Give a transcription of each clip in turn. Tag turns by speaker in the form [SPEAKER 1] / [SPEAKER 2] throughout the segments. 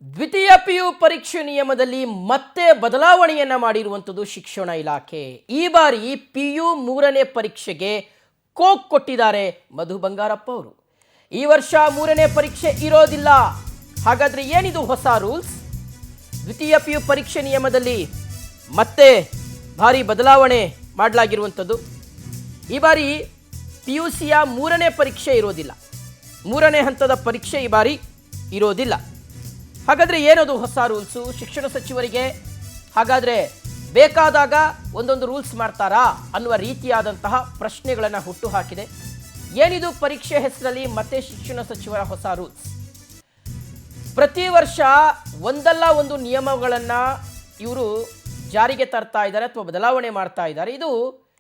[SPEAKER 1] ದ್ವಿತೀಯ ಪಿಯು ಪರೀಕ್ಷೆ ನಿಯಮದಲ್ಲಿ ಮತ್ತೆ ಬದಲಾವಣೆಯನ್ನ ಮಾಡಿರುವಂಥದ್ದು ಶಿಕ್ಷಣ ಇಲಾಖೆ. ಈ ಬಾರಿ ಪಿಯು ಮೂರನೇ ಪರೀಕ್ಷೆಗೆ ಕೋಕ್ ಕೊಟ್ಟಿದ್ದಾರೆ ಮಧು ಬಂಗಾರಪ್ಪ ಅವರು. ಈ ವರ್ಷ ಮೂರನೇ ಪರೀಕ್ಷೆ ಇರೋದಿಲ್ಲ. ಹಾಗಾದ್ರೆ ಏನಿದು ಹೊಸ ರೂಲ್ಸ್? ದ್ವಿತೀಯ ಪಿಯು ಪರೀಕ್ಷೆ ನಿಯಮದಲ್ಲಿ ಮತ್ತೆ ಭಾರಿ ಬದಲಾವಣೆ ಮಾಡಲಾಗಿರುವಂಥದ್ದು. ಈ ಬಾರಿ PUCಯ ಮೂರನೇ ಪರೀಕ್ಷೆ ಇರೋದಿಲ್ಲ. ಮೂರನೇ ಹಂತದ ಪರೀಕ್ಷೆ ಈ ಬಾರಿ ಇರೋದಿಲ್ಲ. ಹಾಗಾದರೆ ಏನದು ಹೊಸ ರೂಲ್ಸು? ಶಿಕ್ಷಣ ಸಚಿವರಿಗೆ ಹಾಗಾದರೆ ಬೇಕಾದಾಗ ಒಂದೊಂದು ರೂಲ್ಸ್ ಮಾಡ್ತಾರಾ ಅನ್ನುವ ರೀತಿಯಾದಂತಹ ಪ್ರಶ್ನೆಗಳನ್ನು ಹುಟ್ಟುಹಾಕಿದೆ. ಏನಿದು ಪರೀಕ್ಷೆ ಹೆಸರಲ್ಲಿ ಮತ್ತೆ ಶಿಕ್ಷಣ ಸಚಿವರ ಹೊಸ ರೂಲ್ಸ್? ಪ್ರತಿ ವರ್ಷ ಒಂದಲ್ಲ ಒಂದು ನಿಯಮಗಳನ್ನು ಇವರು ಜಾರಿಗೆ ತರ್ತಾ ಇದ್ದಾರೆ ಅಥವಾ ಬದಲಾವಣೆ ಮಾಡ್ತಾ ಇದ್ದಾರೆ. ಇದು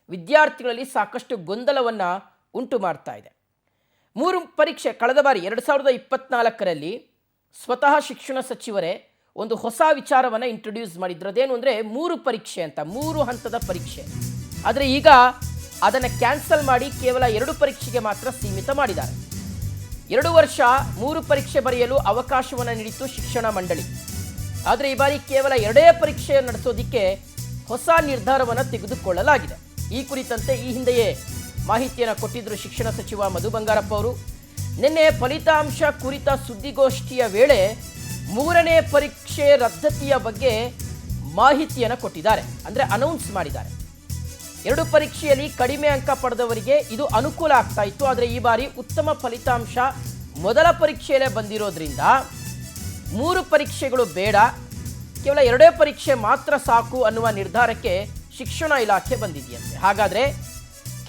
[SPEAKER 1] ವಿದ್ಯಾರ್ಥಿಗಳಲ್ಲಿ ಸಾಕಷ್ಟು ಗೊಂದಲವನ್ನು ಉಂಟು ಮಾಡ್ತಾ ಇದೆ. ಮೂರು ಪರೀಕ್ಷೆ ಕಳೆದ ಬಾರಿ 2024ರಲ್ಲಿ ಸ್ವತಃ ಶಿಕ್ಷಣ ಸಚಿವರೇ ಒಂದು ಹೊಸ ವಿಚಾರವನ್ನು ಇಂಟ್ರೊಡ್ಯೂಸ್ ಮಾಡಿದ್ರು. ಅದೇನು ಅಂದರೆ ಮೂರು ಪರೀಕ್ಷೆ ಅಂತ, ಮೂರು ಹಂತದ ಪರೀಕ್ಷೆ. ಆದರೆ ಈಗ ಅದನ್ನು ಕ್ಯಾನ್ಸಲ್ ಮಾಡಿ ಕೇವಲ 2 ಪರೀಕ್ಷೆಗೆ ಮಾತ್ರ ಸೀಮಿತ ಮಾಡಿದ್ದಾರೆ. 2 ವರ್ಷ 3 ಪರೀಕ್ಷೆ ಬರೆಯಲು ಅವಕಾಶವನ್ನು ನೀಡಿತ್ತು ಶಿಕ್ಷಣ ಮಂಡಳಿ. ಆದರೆ ಈ ಬಾರಿ ಕೇವಲ 2 ಪರೀಕ್ಷೆ ನಡೆಸೋದಕ್ಕೆ ಹೊಸ ನಿರ್ಧಾರವನ್ನು ತೆಗೆದುಕೊಳ್ಳಲಾಗಿದೆ. ಈ ಕುರಿತಂತೆ ಈ ಹಿಂದೆಯೇ ಮಾಹಿತಿಯನ್ನು ಕೊಟ್ಟಿದ್ದರು ಶಿಕ್ಷಣ ಸಚಿವ ಮಧು ಬಂಗಾರಪ್ಪ ಅವರು. ನಿನ್ನೆ ಫಲಿತಾಂಶ ಕುರಿತ ಸುದ್ದಿಗೋಷ್ಠಿಯ ವೇಳೆ ಮೂರನೇ ಪರೀಕ್ಷೆ ರದ್ದತಿಯ ಬಗ್ಗೆ ಮಾಹಿತಿಯನ್ನು ಕೊಟ್ಟಿದ್ದಾರೆ, ಅಂದರೆ ಅನೌನ್ಸ್ ಮಾಡಿದ್ದಾರೆ. 2 ಪರೀಕ್ಷೆಯಲ್ಲಿ ಕಡಿಮೆ ಅಂಕ ಪಡೆದವರಿಗೆ ಇದು ಅನುಕೂಲ ಆಗ್ತಾ ಇತ್ತು. ಆದರೆ ಈ ಬಾರಿ ಉತ್ತಮ ಫಲಿತಾಂಶ ಮೊದಲ ಪರೀಕ್ಷೆಯಲ್ಲೇ ಬಂದಿರೋದ್ರಿಂದ 3 ಪರೀಕ್ಷೆಗಳು ಬೇಡ, ಕೇವಲ 2 ಪರೀಕ್ಷೆ ಮಾತ್ರ ಸಾಕು ಅನ್ನುವ ನಿರ್ಧಾರಕ್ಕೆ ಶಿಕ್ಷಣ ಇಲಾಖೆ ಬಂದಿದೆಯಂತೆ. ಹಾಗಾದರೆ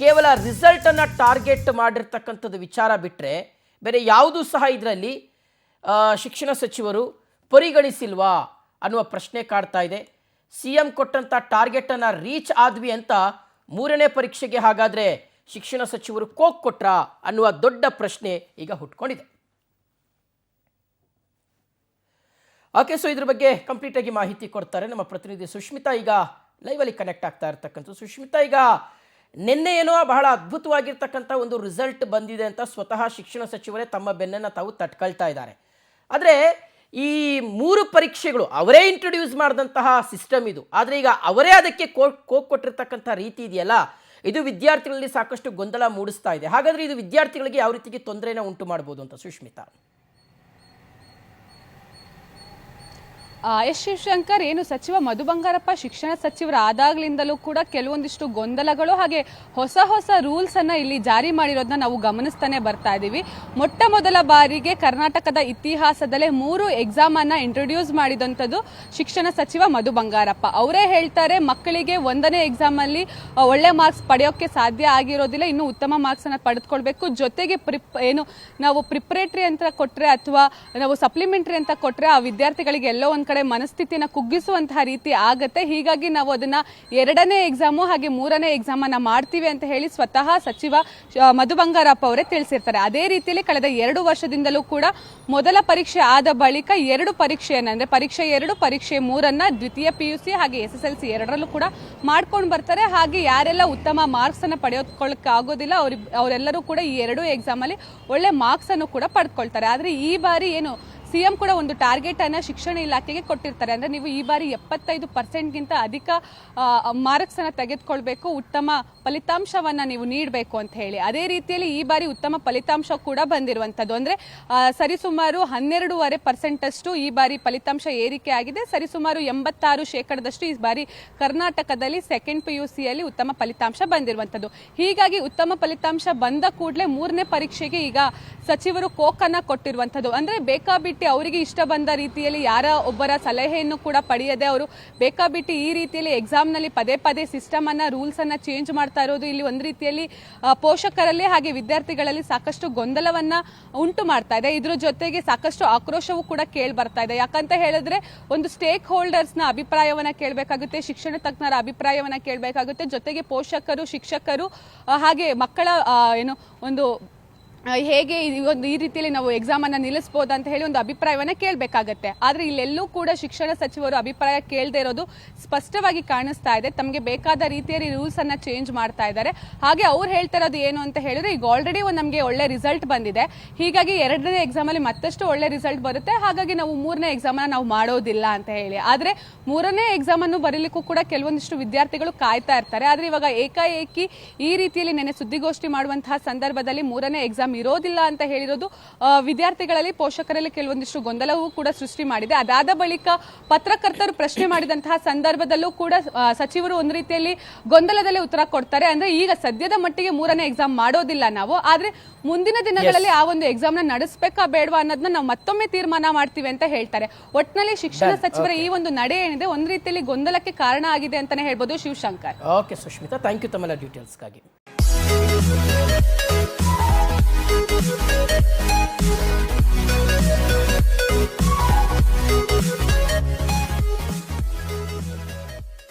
[SPEAKER 1] ಕೇವಲ ರಿಸಲ್ಟನ್ನು ಟಾರ್ಗೆಟ್ ಮಾಡಿರ್ತಕ್ಕಂಥದ್ದು ವಿಚಾರ ಬಿಟ್ಟರೆ ಬೇರೆ ಯಾವುದೂ ಸಹ ಇದರಲ್ಲಿ ಶಿಕ್ಷಣ ಸಚಿವರು ಪರಿಗಣಿಸಿಲ್ವಾ ಅನ್ನುವ ಪ್ರಶ್ನೆ ಕಾಡ್ತಾ ಇದೆ. CM ಕೊಟ್ಟಂಥ ಟಾರ್ಗೆಟನ್ನು ರೀಚ್ ಆದ್ವಿ ಅಂತ ಮೂರನೇ ಪರೀಕ್ಷೆಗೆ ಹಾಗಾದರೆ ಶಿಕ್ಷಣ ಸಚಿವರು ಕೋಕ್ ಕೊಟ್ರಾ ಅನ್ನುವ ದೊಡ್ಡ ಪ್ರಶ್ನೆ ಈಗ ಹುಟ್ಕೊಂಡಿದೆ. ಓಕೆ, ಸೊ ಇದ್ರ ಬಗ್ಗೆ ಕಂಪ್ಲೀಟಾಗಿ ಮಾಹಿತಿ ಕೊಡ್ತಾರೆ ನಮ್ಮ ಪ್ರತಿನಿಧಿ ಸುಷ್ಮಿತಾ. ಈಗ ಲೈವಲ್ಲಿ ಕನೆಕ್ಟ್ ಆಗ್ತಾ ಇರ್ತಕ್ಕಂಥ ಸುಷ್ಮಿತಾ, ಈಗ ನಿನ್ನೆ ಏನೋ ಬಹಳ ಅದ್ಭುತವಾಗಿರ್ತಕ್ಕಂಥ ಒಂದು ರಿಸಲ್ಟ್ ಬಂದಿದೆ ಅಂತ ಸ್ವತಃ ಶಿಕ್ಷಣ ಸಚಿವರೇ ತಮ್ಮ ಬೆನ್ನನ್ನು ತಾವು ತಟ್ಕೊಳ್ತಾ ಇದ್ದಾರೆ. ಆದರೆ ಈ 3 ಪರೀಕ್ಷೆಗಳು ಅವರೇ ಇಂಟ್ರೊಡ್ಯೂಸ್ ಮಾಡಿದಂತಹ ಸಿಸ್ಟಮ್ ಇದು. ಆದರೆ ಈಗ ಅವರೇ ಅದಕ್ಕೆ ಕೋಕ್ ಕೊಟ್ಟಿರ್ತಕ್ಕಂಥ ರೀತಿ ಇದೆಯಲ್ಲ, ಇದು ವಿದ್ಯಾರ್ಥಿಗಳಲ್ಲಿ ಸಾಕಷ್ಟು ಗೊಂದಲ ಮೂಡಿಸ್ತಾ ಇದೆ. ಹಾಗಾದರೆ ಇದು ವಿದ್ಯಾರ್ಥಿಗಳಿಗೆ ಯಾವ ರೀತಿಗೆ ತೊಂದರೆನ ಉಂಟು ಮಾಡ್ಬೋದು ಅಂತ ಸುಷ್ಮಿತಾ?
[SPEAKER 2] ಎಸ್ ಶಿವಶಂಕರ್, ಏನು ಸಚಿವ ಮಧು ಬಂಗಾರಪ್ಪ ಶಿಕ್ಷಣ ಸಚಿವರಾದಾಗ್ಲಿಂದಲೂ ಕೂಡ ಕೆಲವೊಂದಿಷ್ಟು ಗೊಂದಲಗಳು ಹಾಗೆ ಹೊಸ ಹೊಸ ರೂಲ್ಸ್ ಅನ್ನ ಇಲ್ಲಿ ಜಾರಿ ಮಾಡಿರೋದನ್ನ ನಾವು ಗಮನಿಸ್ತಾನೆ ಬರ್ತಾ ಇದೀವಿ. ಮೊಟ್ಟ ಮೊದಲ ಬಾರಿಗೆ ಕರ್ನಾಟಕದ ಇತಿಹಾಸದಲ್ಲೇ 3 ಎಕ್ಸಾಮ್ ಅನ್ನ ಇಂಟ್ರೊಡ್ಯೂಸ್ ಮಾಡಿದಂಥದ್ದು ಶಿಕ್ಷಣ ಸಚಿವ ಮಧು ಬಂಗಾರಪ್ಪ. ಅವರೇ ಹೇಳ್ತಾರೆ, ಮಕ್ಕಳಿಗೆ 1ನೇ ಎಕ್ಸಾಮ್ ಅಲ್ಲಿ ಒಳ್ಳೆ ಮಾರ್ಕ್ಸ್ ಪಡೆಯೋಕೆ ಸಾಧ್ಯ ಆಗಿರೋದಿಲ್ಲ, ಇನ್ನು ಉತ್ತಮ ಮಾರ್ಕ್ಸ್ ಅನ್ನ ಪಡೆದುಕೊಳ್ಬೇಕು. ಜೊತೆಗೆ ನಾವು ಪ್ರಿಪರೇಟರಿ ಅಂತ ಕೊಟ್ರೆ ಅಥವಾ ನಾವು ಸಪ್ಲಿಮೆಂಟರಿ ಅಂತ ಕೊಟ್ರೆ ಆ ವಿದ್ಯಾರ್ಥಿಗಳಿಗೆ ಎಲ್ಲೋ ಒಂದ್ ಕಡೆ ಮನಸ್ಥಿತಿನ ಕುಗ್ಗಿಸುವಂತಹ ರೀತಿ ಆಗತ್ತೆ. ಹೀಗಾಗಿ ನಾವು ಅದನ್ನ 2ನೇ ಎಕ್ಸಾಮು ಹಾಗೆ 3ನೇ ಎಕ್ಸಾಮ್ ಅನ್ನ ಮಾಡ್ತೀವಿ ಅಂತ ಹೇಳಿ ಸ್ವತಃ ಸಚಿವ ಮಧು ಬಂಗಾರಪ್ಪ ಅವರೇ ತಿಳಿಸಿರ್ತಾರೆ. ಅದೇ ರೀತಿಯಲ್ಲಿ ಕಳೆದ 2 ವರ್ಷದಿಂದಲೂ ಕೂಡ ಮೊದಲ ಪರೀಕ್ಷೆ ಆದ ಬಳಿಕ 2 ಪರೀಕ್ಷೆಯನ್ನ, ಅಂದ್ರೆ ಪರೀಕ್ಷೆ 2 ಪರೀಕ್ಷೆ 3 ದ್ವಿತೀಯ PUC ಹಾಗೆ SSLC 2ರಲ್ಲೂ ಕೂಡ ಮಾಡ್ಕೊಂಡು ಬರ್ತಾರೆ. ಹಾಗೆ ಯಾರೆಲ್ಲ ಉತ್ತಮ ಮಾರ್ಕ್ಸ್ ಅನ್ನ ಪಡೆಯೋಕೊಳ್ಳಕ್ಕೆ ಆಗೋದಿಲ್ಲ ಅವರೆಲ್ಲರೂ ಕೂಡ ಈ 2 ಎಕ್ಸಾಮ್ ಅಲ್ಲಿ ಒಳ್ಳೆ ಮಾರ್ಕ್ಸ್ ಅನ್ನು ಕೂಡ ಪಡೆದುಕೊಳ್ತಾರೆ. ಆದ್ರೆ ಈ ಬಾರಿ ಏನು CM ಕೂಡ ಒಂದು ಟಾರ್ಗೆಟ್ ಅನ್ನ ಶಿಕ್ಷಣ ಇಲಾಖೆಗೆ ಕೊಟ್ಟಿರ್ತಾರೆ. ಅಂದ್ರೆ ನೀವು ಈ ಬಾರಿ 75%ಗಿಂತ ಅಧಿಕ ಮಾರ್ಕ್ಸ್ ಅನ್ನ ತೆಗೆದುಕೊಳ್ಬೇಕು, ಉತ್ತಮ ಫಲಿತಾಂಶವನ್ನ ನೀವು ನೀಡಬೇಕು ಅಂತ ಹೇಳಿ. ಅದೇ ರೀತಿಯಲ್ಲಿ ಈ ಬಾರಿ ಉತ್ತಮ ಫಲಿತಾಂಶ ಕೂಡ ಬಂದಿರುವಂತದ್ದು. ಅಂದ್ರೆ ಸರಿಸುಮಾರು 12.5% ಅಷ್ಟು ಈ ಬಾರಿ ಫಲಿತಾಂಶ ಏರಿಕೆ ಆಗಿದೆ. ಸರಿಸುಮಾರು 86% ಈ ಬಾರಿ ಕರ್ನಾಟಕದಲ್ಲಿ ಸೆಕೆಂಡ್ PUCಯಲ್ಲಿ ಉತ್ತಮ ಫಲಿತಾಂಶ ಬಂದಿರುವಂತದ್ದು. ಹೀಗಾಗಿ ಉತ್ತಮ ಫಲಿತಾಂಶ ಬಂದ ಕೂಡಲೇ 3ನೇ ಪರೀಕ್ಷೆಗೆ ಈಗ ಸಚಿವರು ಕೋಕನ್ನ ಕೊಟ್ಟಿರುವಂತದ್ದು. ಅಂದ್ರೆ ಬೇಕಾಬಿಟ್ಟಿ ಅವರಿಗೆ ಇಷ್ಟ ಬಂದ ರೀತಿಯಲ್ಲಿ ಯಾರ ಒಬ್ಬರ ಸಲಹೆಯನ್ನು ಕೂಡ ಪಡೆಯದೆ ಅವರು ಬೇಕಾಬಿಟ್ಟಿ ಈ ರೀತಿಯಲ್ಲಿ ಎಕ್ಸಾಮ್ ನಲ್ಲಿ ಪದೇ ಪದೇ ಸಿಸ್ಟಮ್ ಅನ್ನ ರೂಲ್ಸ್ ಅನ್ನ ಚೇಂಜ್ ಮಾಡ್ತಾ ಇರೋದು ಇಲ್ಲಿ ಒಂದು ರೀತಿಯಲ್ಲಿ ಪೋಷಕರಲ್ಲಿ ಹಾಗೆ ವಿದ್ಯಾರ್ಥಿಗಳಲ್ಲಿ ಸಾಕಷ್ಟು ಗೊಂದಲವನ್ನ ಉಂಟು ಮಾಡ್ತಾ ಇದೆ. ಇದ್ರ ಜೊತೆಗೆ ಸಾಕಷ್ಟು ಆಕ್ರೋಶವೂ ಕೂಡ ಕೇಳಿ ಬರ್ತಾ ಇದೆ. ಯಾಕಂತ ಹೇಳಿದ್ರೆ ಒಂದು ಸ್ಟೇಕ್ ಹೋಲ್ಡರ್ಸ್ ನ ಅಭಿಪ್ರಾಯವನ್ನ ಕೇಳಬೇಕಾಗುತ್ತೆ, ಶಿಕ್ಷಣ ತಜ್ಞರ ಅಭಿಪ್ರಾಯವನ್ನ ಕೇಳಬೇಕಾಗುತ್ತೆ. ಜೊತೆಗೆ ಪೋಷಕರು, ಶಿಕ್ಷಕರು ಹಾಗೆ ಮಕ್ಕಳ ಹೇಗೆ ಈ ರೀತಿಯಲ್ಲಿ ನಾವು ಎಕ್ಸಾಮ್ ಅನ್ನ ನಿಲ್ಲಿಸಬಹುದು ಅಂತ ಹೇಳಿ ಒಂದು ಅಭಿಪ್ರಾಯವನ್ನ ಕೇಳಬೇಕಾಗತ್ತೆ. ಆದ್ರೆ ಇಲ್ಲೆಲ್ಲೂ ಕೂಡ ಶಿಕ್ಷಣ ಸಚಿವರು ಅಭಿಪ್ರಾಯ ಕೇಳದೆ ಇರೋದು ಸ್ಪಷ್ಟವಾಗಿ ಕಾಣಿಸ್ತಾ ಇದೆ. ತಮಗೆ ಬೇಕಾದ ರೀತಿಯಲ್ಲಿ ರೂಲ್ಸ್ ಅನ್ನ ಚೇಂಜ್ ಮಾಡ್ತಾ ಇದ್ದಾರೆ. ಹಾಗೆ ಅವ್ರು ಹೇಳ್ತಾ ಇರೋದು ಏನು ಅಂತ ಹೇಳಿದ್ರೆ, ಈಗ ಆಲ್ರೆಡಿ ನಮಗೆ ಒಳ್ಳೆ ರಿಸಲ್ಟ್ ಬಂದಿದೆ, ಹೀಗಾಗಿ 2ನೇ ಎಕ್ಸಾಮ್ ಅಲ್ಲಿ ಮತ್ತಷ್ಟು ಒಳ್ಳೆ ರಿಸಲ್ಟ್ ಬರುತ್ತೆ, ಹಾಗಾಗಿ ನಾವು 3ನೇ ಎಕ್ಸಾಮ್ ಅನ್ನ ನಾವು ಮಾಡೋದಿಲ್ಲ ಅಂತ ಹೇಳಿ. ಆದ್ರೆ 3ನೇ ಎಕ್ಸಾಮ್ ಅನ್ನು ಬರೀಲಿಕ್ಕೂ ಕೂಡ ಕೆಲವೊಂದಿಷ್ಟು ವಿದ್ಯಾರ್ಥಿಗಳು ಕಾಯ್ತಾ ಇರ್ತಾರೆ. ಆದ್ರೆ ಇವಾಗ ಏಕಾಏಕಿ ಈ ರೀತಿಯಲ್ಲಿ ನೆನೆ ಸುದ್ದಿಗೋಷ್ಠಿ ಮಾಡುವಂತಹ ಸಂದರ್ಭದಲ್ಲಿ 3ನೇ ಎಕ್ಸಾಮ್ ಇರೋದಿಲ್ಲ ಅಂತ ಹೇಳಿರೋದು ವಿದ್ಯಾರ್ಥಿಗಳಲ್ಲಿ, ಪೋಷಕರಲ್ಲಿ ಕೆಲವೊಂದಿಷ್ಟು ಗೊಂದಲವೂ ಕೂಡ ಸೃಷ್ಟಿ ಮಾಡಿದೆ. ಅದಾದ ಬಳಿಕ ಪತ್ರಕರ್ತರು ಪ್ರಶ್ನೆ ಮಾಡಿದಂತಹ ಸಂದರ್ಭದಲ್ಲೂ ಕೂಡ ಸಚಿವರು ಒಂದು ರೀತಿಯಲ್ಲಿ ಗೊಂದಲದಲ್ಲಿ ಉತ್ತರ ಕೊಡ್ತಾರೆ. ಅಂದ್ರೆ ಈಗ ಸದ್ಯದ ಮಟ್ಟಿಗೆ 3ನೇ ಎಕ್ಸಾಮ್ ಮಾಡೋದಿಲ್ಲ ನಾವು, ಆದ್ರೆ ಮುಂದಿನ ದಿನಗಳಲ್ಲಿ ಆ ಒಂದು ಎಕ್ಸಾಮ್ ನ ನಡೆಸಬೇಕಾ ಬೇಡವಾ ಅನ್ನೋದನ್ನ ನಾವು ಮತ್ತೊಮ್ಮೆ ತೀರ್ಮಾನ ಮಾಡ್ತೀವಿ ಅಂತ ಹೇಳ್ತಾರೆ. ಒಟ್ಟಿನಲ್ಲಿ ಶಿಕ್ಷಣ ಸಚಿವರ ಈ ಒಂದು ನಡೆ ಏನಿದೆ ಒಂದ್ ರೀತಿಯಲ್ಲಿ ಗೊಂದಲಕ್ಕೆ ಕಾರಣ ಆಗಿದೆ ಅಂತಾನೆ ಹೇಳ್ಬೋದು. Shivashankar.
[SPEAKER 1] Okay Sushmita, thank you ತಮ್ಮೆಲ್ಲ ಡೀಟೇಲ್ಸ್ಗಾಗಿ.